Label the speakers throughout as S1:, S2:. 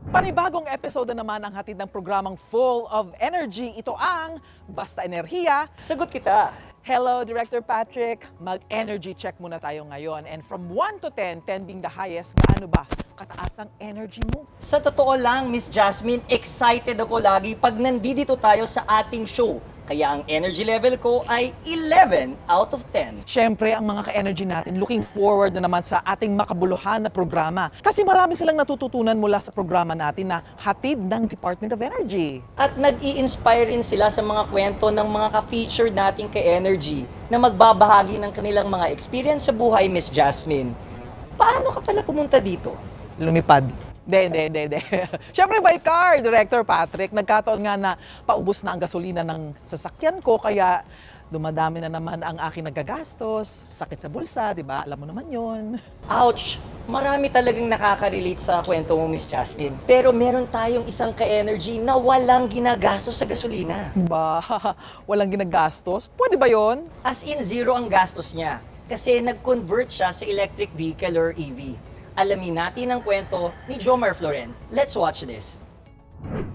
S1: Panibagong episode na naman ang hatid ng programang Full of Energy. Ito ang Basta Enerhiya.
S2: Sagot kita!
S1: Hello, Director Patrick. Mag-energy check muna tayo ngayon. And from 1 to 10, 10 being the highest, gaano ba kataas ang energy mo?
S2: Sa totoo lang, Miss Jasmine, excited ako lagi pag nandito tayo sa ating show. Kaya ang energy level ko ay 11 out of 10.
S1: Siyempre, ang mga ka-energy natin looking forward na naman sa ating makabuluhan na programa. Kasi marami silang natututunan mula sa programa natin na hatid ng Department of Energy.
S2: At nag-i-inspire rin sila sa mga kwento ng mga ka-featured nating ka-energy na magbabahagi ng kanilang mga experience sa buhay, Miss Jasmine. Paano ka pala pumunta dito?
S1: Lumipad. Hindi. Siyempre by car, Director Patrick. Nagkataon nga na paubos na ang gasolina ng sasakyan ko, kaya dumadami na naman ang aking nagagastos. Sakit sa bulsa, di ba? Alam mo naman yon.
S2: Ouch! Marami talagang nakaka-relate sa kwento mo, Miss Jasmine. Pero meron tayong isang ka-energy na walang ginagastos sa gasolina.
S1: Ba, walang ginagastos? Pwede ba yon?
S2: As in, zero ang gastos niya. Kasi nag-convert siya sa electric vehicle or EV. Alamin natin ang kwento ni Jomar Floren. Let's watch this.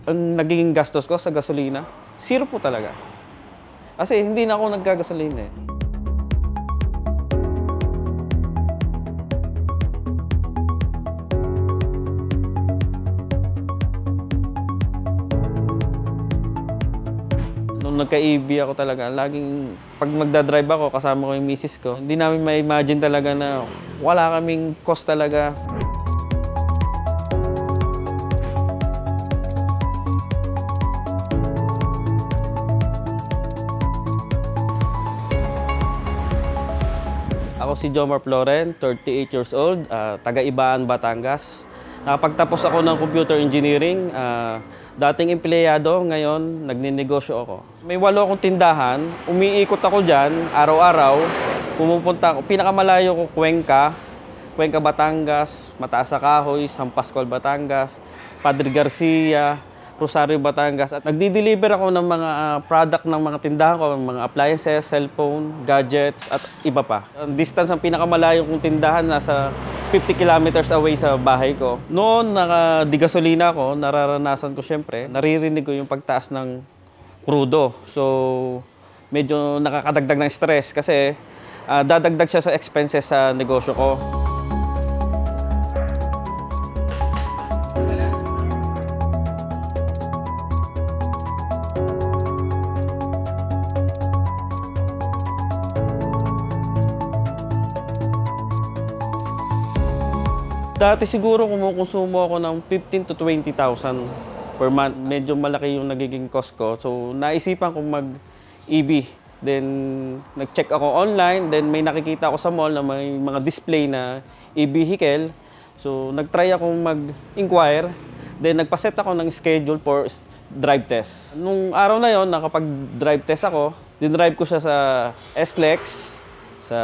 S3: Ang nagiging gastos ko sa gasolina, zero po talaga. Kasi hindi na ako nagkagasolina eh. Nung nagka-EV ako talaga, laging pag magdadrive ako, kasama ko yung misis ko, hindi namin ma-imagine talaga na wala kaming cost talaga. Ako si Jomar Floren, 38 years old, taga-Ibaan, Batangas. Nakapagtapos ako ng computer engineering. Dating empleyado, ngayon nagninegosyo ako. May 8 akong tindahan, umiikot ako dyan, araw-araw. Pumupunta ako, pinakamalayo ko, Cuenca, Batangas, Mataas sa Kahoy, San Pascual, Batangas, Padre Garcia, Rosario, Batangas. At nagdi-deliver ako ng mga product ng mga tindahan ko, mga appliances, cellphone, gadgets, at iba pa. Ang distance ng pinakamalayo kong tindahan, nasa 50 kilometers away sa bahay ko. Noon, naka-digasolina ako, nararanasan ko syempre, naririnig ko yung pagtaas ng krudo. So, medyo nakakadagdag ng stress kasi dadagdag siya sa expenses sa negosyo ko. Dati siguro kumukonsumo ako ng 15 to 20,000 per month. Medyo malaki yung nagiging cost ko. So, naisipan kong mag-EV. Then, nag-check ako online. Then, may nakikita ako sa mall na may mga display na e-vehicle. So, nag-try akong mag-inquire. Then, nagpaset ako ng schedule for drive test. Nung araw na yon, nakapag-drive test ako. Dinrive ko siya sa SLEX, sa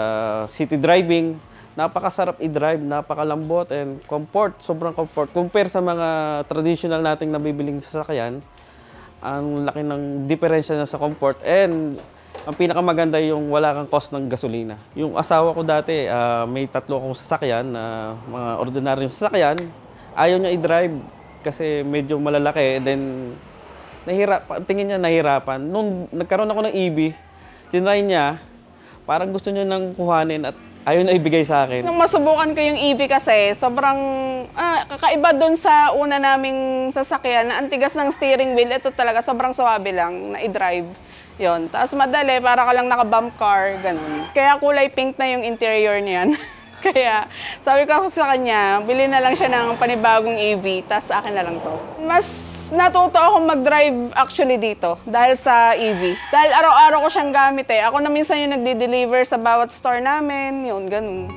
S3: city driving. Napakasarap i-drive, napakalambot and comfort, sobrang comfort. Compare sa mga traditional nating nabibiling sasakyan, ang laki ng diferensya na sa comfort and ang pinakamaganda yung wala kang cost ng gasolina. Yung asawa ko dati, may 3 akong sasakyan, mga ordinaryong sasakyan, ayaw niya i-drive kasi medyo malalaki. Then, tingin niya nahirapan. Nung nagkaroon ako ng EV, tinry niya, parang gusto niya nang kuhanin at ayaw na ibigay sa akin.
S4: Nung masubukan ko yung EV kasi, sobrang kakaiba doon sa una naming sasakyan na ang tigas ng steering wheel. Ito talaga, sobrang suwabe lang na i-drive. Yun. Tapos madali, para ka lang naka-bump car, ganun. Kaya kulay pink na yung interior niyan. Kaya sabi ko sa kanya, bili na lang siya ng panibagong EV, tas akin na lang to. Mas natuto akong mag-drive actually dito dahil sa EV. Dahil araw-araw ko siyang gamit eh. Ako na minsan yung nagde-deliver sa bawat store namin, yun, ganun.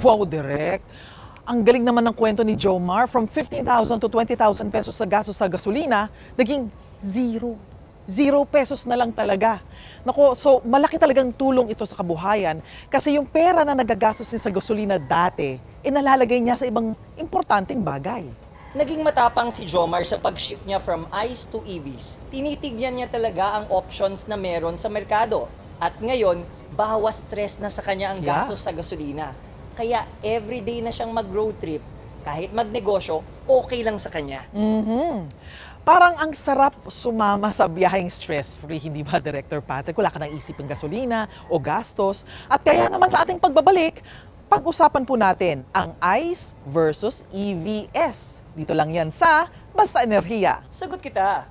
S1: Wow, Direk. Ang galing naman ng kwento ni Jomar. From 15,000 to 20,000 pesos sa gastos sa gasolina, naging zero. 0 pesos na lang talaga. Nako, so malaki talagang tulong ito sa kabuhayan kasi yung pera na nagagastos niya sa gasolina dati, nalalagay niya sa ibang importanteng bagay.
S2: Naging matapang si Jomar sa pag-shift niya from ICE to EVs. Tinitignan niya talaga ang options na meron sa merkado. At ngayon, bawas stress na sa kanya ang
S1: Yeah.
S2: gastos sa gasolina. Kaya everyday na siyang mag-road trip, kahit magnegosyo, okay lang sa kanya.
S1: Parang ang sarap sumama sa biyaheng stress-free, hindi ba, Director Patrick? Wala ka nang isipin gasolina o gastos. At kaya naman sa ating pagbabalik, pag-usapan po natin ang ICE versus EVs. Dito lang yan sa Basta Enerhiya.
S2: Sagot kita.